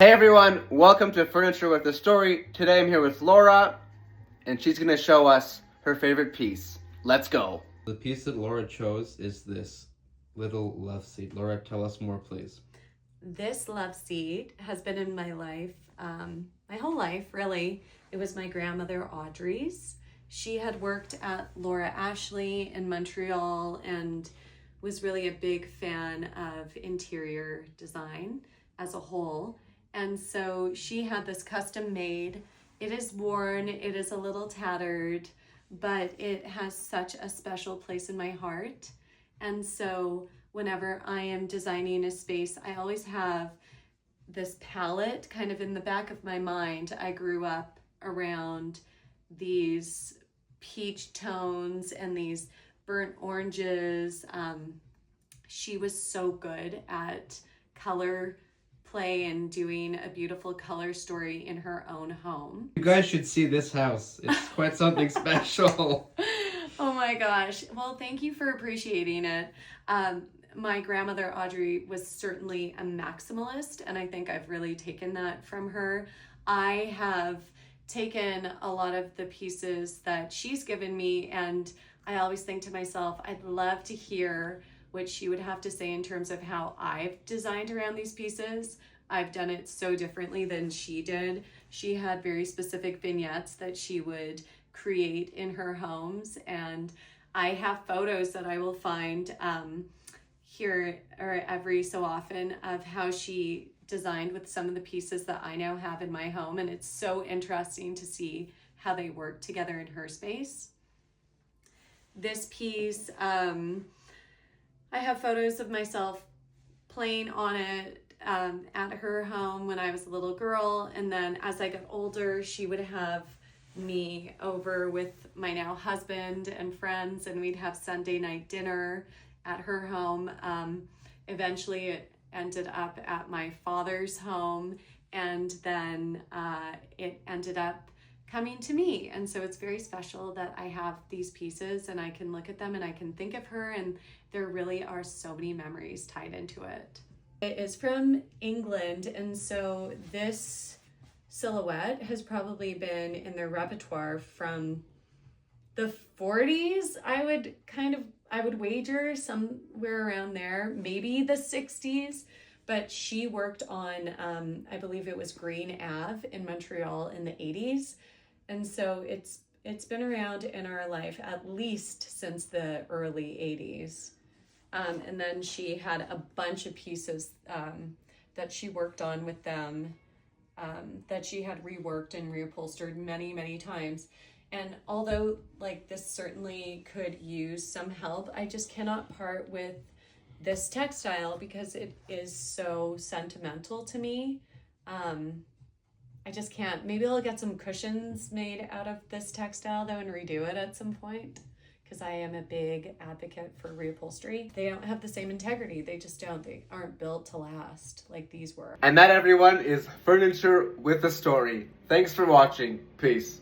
Hey everyone, welcome to Furniture with a Story. Today I'm here with Laura, and she's going to show us her favorite piece. Let's go. The piece that Laura chose is this little love seat. Laura, tell us more, please. This love seat has been in my life, my whole life, really. It was my grandmother Audrey's. She had worked at Laura Ashley in Montreal and was really a big fan of interior design as a whole. And so she had this custom made. It is worn, it is a little tattered, but it has such a special place in my heart. And so whenever I am designing a space, I always have this palette kind of in the back of my mind. I grew up around these peach tones and these burnt oranges. She was so good at color play and doing a beautiful color story in her own home. You guys should see this house. It's quite something special. Oh my gosh. Well, thank you for appreciating it. My grandmother Audrey was certainly a maximalist, and I think I've really taken that from her. I have taken a lot of the pieces that she's given me, and I always think to myself, I'd love to hear what she would have to say in terms of how I've designed around these pieces. I've done it so differently than she did. She had very specific vignettes that she would create in her homes, and I have photos that I will find here or every so often of how she designed with some of the pieces that I now have in my home, and it's so interesting to see how they work together in her space. This piece, I have photos of myself playing on it at her home when I was a little girl, and then as I got older, she would have me over with my now husband and friends, and we'd have Sunday night dinner at her home. Eventually it ended up at my father's home, and then it ended up coming to me. And so it's very special that I have these pieces and I can look at them and I can think of her, and there really are so many memories tied into it. It is from England, and so this silhouette has probably been in their repertoire from the 40s. I would wager somewhere around there, maybe the 60s, but she worked on, I believe it was Green Ave in Montreal in the 80s. And so it's been around in our life at least since the early 80s. And then she had a bunch of pieces that she worked on with them that she had reworked and reupholstered many, many times. And although this certainly could use some help, I just cannot part with this textile because it is so sentimental to me. I just can't. Maybe I'll get some cushions made out of this textile though and redo it at some point, because I am a big advocate for reupholstery. They don't have the same integrity. They just don't. They aren't built to last like these were. And that, everyone, is Furniture with a Story. Thanks for watching. Peace.